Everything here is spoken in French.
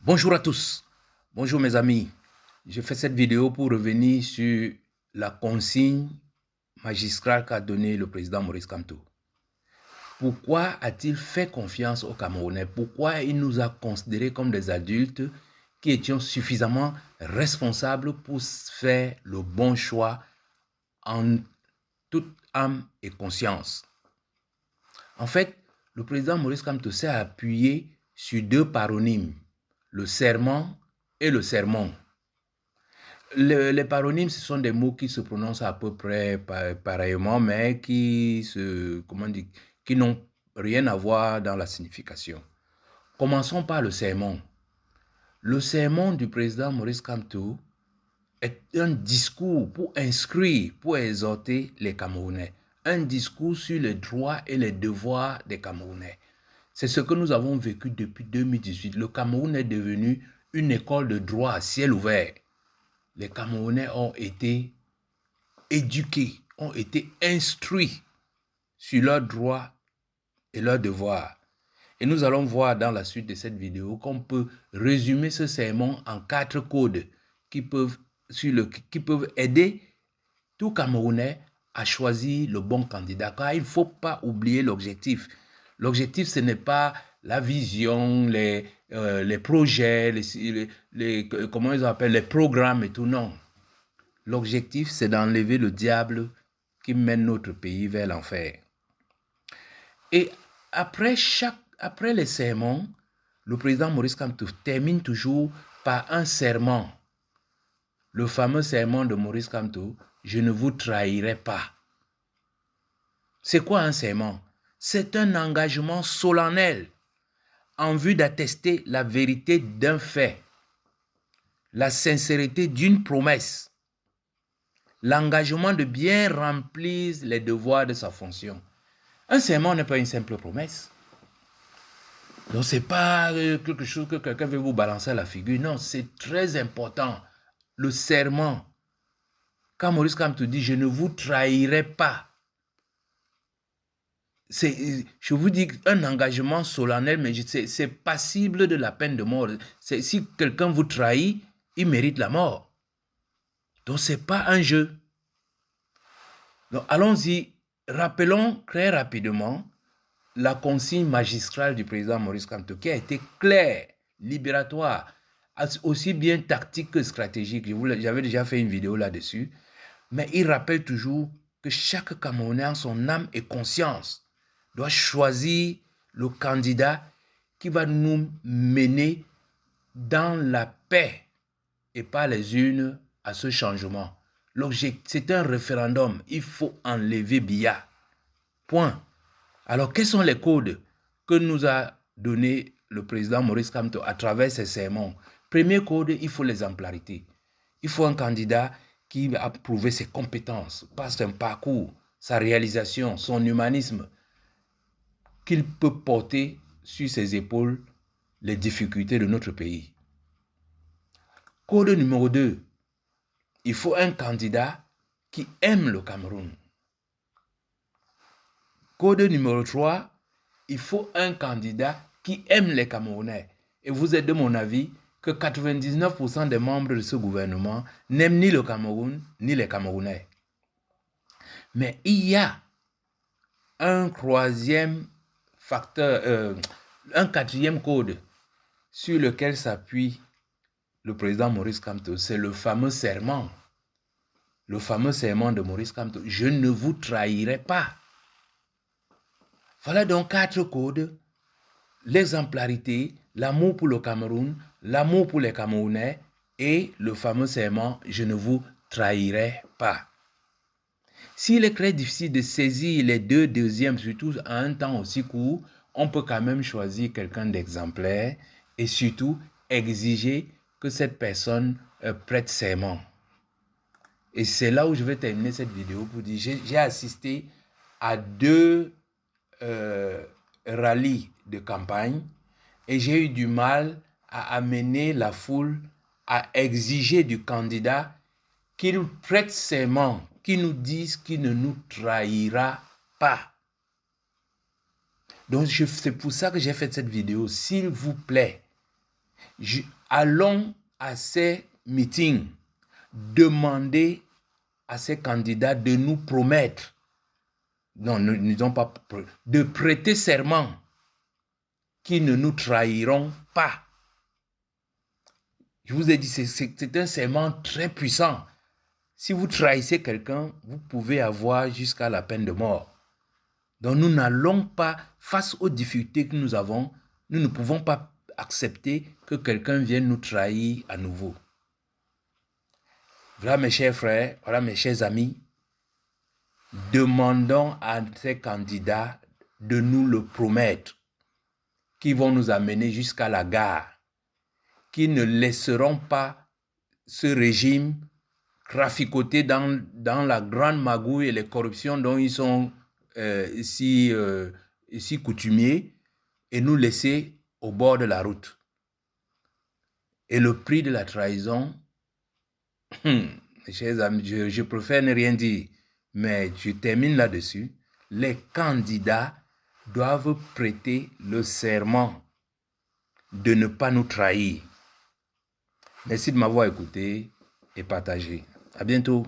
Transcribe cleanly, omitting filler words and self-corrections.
Bonjour à tous, bonjour mes amis. Je fais cette vidéo pour revenir sur la consigne magistrale qu'a donnée le président Maurice Kamto. Pourquoi a-t-il fait confiance aux Camerounais? Pourquoi il nous a considérés comme des adultes qui étions suffisamment responsables pour faire le bon choix en toute âme et conscience? En fait, le président Maurice Kamto s'est appuyé sur deux paronymes, le serment et le sermon. Les paronymes, ce sont des mots qui se prononcent à peu près pareillement, mais qui n'ont rien à voir dans la signification. Commençons par le sermon. Le sermon du président Maurice Kamto est un discours pour instruire, pour exhorter les Camerounais. Un discours sur les droits et les devoirs des Camerounais. C'est ce que nous avons vécu depuis 2018. Le Cameroun est devenu une école de droit à ciel ouvert. Les Camerounais ont été éduqués, ont été instruits sur leurs droits et leurs devoirs. Et nous allons voir dans la suite de cette vidéo qu'on peut résumer ce sermon en 4 codes qui peuvent aider tout Camerounais à choisir le bon candidat. Car il ne faut pas oublier l'objectif. L'objectif, ce n'est pas la vision, les projets, comment ils appellent, les programmes et tout, non. L'objectif, c'est d'enlever le diable qui mène notre pays vers l'enfer. Et après les sermons, le président Maurice Kamto termine toujours par un serment. Le fameux serment de Maurice Kamto, « Je ne vous trahirai pas ». C'est quoi un serment? C'est un engagement solennel en vue d'attester la vérité d'un fait, la sincérité d'une promesse, l'engagement de bien remplir les devoirs de sa fonction. Un serment n'est pas une simple promesse. Donc, ce n'est pas quelque chose que quelqu'un veut vous balancer à la figure. Non, c'est très important. Le serment. Quand Maurice Kamto dit « Je ne vous trahirai pas », je vous dis un engagement solennel, mais c'est passible de la peine de mort. Si quelqu'un vous trahit, il mérite la mort. Donc, ce n'est pas un jeu. Donc, allons-y. Rappelons très rapidement la consigne magistrale du président Maurice Kamto qui a été claire, libératoire, aussi bien tactique que stratégique. J'avais déjà fait une vidéo là-dessus. Mais il rappelle toujours que chaque Camerounais en son âme et conscience doit choisir le candidat qui va nous mener dans la paix et pas les unes à ce changement. L'objectif, c'est un référendum. Il faut enlever Biya. Point. Alors, quels sont les codes que nous a donné le président Maurice Kamto à travers ses sermons? Premier code, il faut l'exemplarité. Il faut un candidat qui a prouvé ses compétences, par son parcours, sa réalisation, son humanisme, qu'il peut porter sur ses épaules les difficultés de notre pays. Code numéro 2, il faut un candidat qui aime le Cameroun. Code numéro 3, il faut un candidat qui aime les Camerounais. Et vous êtes de mon avis que 99% des membres de ce gouvernement n'aiment ni le Cameroun, ni les Camerounais. Mais il y a un troisième facteur, un quatrième code sur lequel s'appuie le président Maurice Kamto, c'est le fameux serment. Le fameux serment de Maurice Kamto, « Je ne vous trahirai pas ». Voilà donc 4 codes: l'exemplarité, l'amour pour le Cameroun, l'amour pour les Camerounais et le fameux serment « Je ne vous trahirai pas ». S'il est très difficile de saisir les deux deuxièmes, surtout à un temps aussi court, on peut quand même choisir quelqu'un d'exemplaire et surtout exiger que cette personne prête serment. Et c'est là où je vais terminer cette vidéo pour dire, j'ai assisté à 2 rallyes de campagne et j'ai eu du mal à amener la foule à exiger du candidat qu'il prête serment, qu'il nous dise qu'il ne nous trahira pas. Donc c'est pour ça que j'ai fait cette vidéo. S'il vous plaît, Allons à ces meetings, demander à ces candidats de nous promettre, non, nous n'ont pas, de prêter serment qu'ils ne nous trahiront pas. Je vous ai dit, c'est un serment très puissant. Si vous trahissez quelqu'un, vous pouvez avoir jusqu'à la peine de mort. Donc nous n'allons pas, face aux difficultés que nous avons, nous ne pouvons pas accepter que quelqu'un vienne nous trahir à nouveau. Voilà mes chers frères, voilà mes chers amis, demandons à ces candidats de nous le promettre, qui vont nous amener jusqu'à la gare, qui ne laisseront pas ce régime traficoter dans la grande magouille et les corruptions dont ils sont si coutumiers et nous laisser au bord de la route. Et le prix de la trahison, mes chers amis, je préfère ne rien dire, mais je termine là-dessus. Les candidats doivent prêter le serment de ne pas nous trahir. Merci de m'avoir écouté et partagé. À bientôt.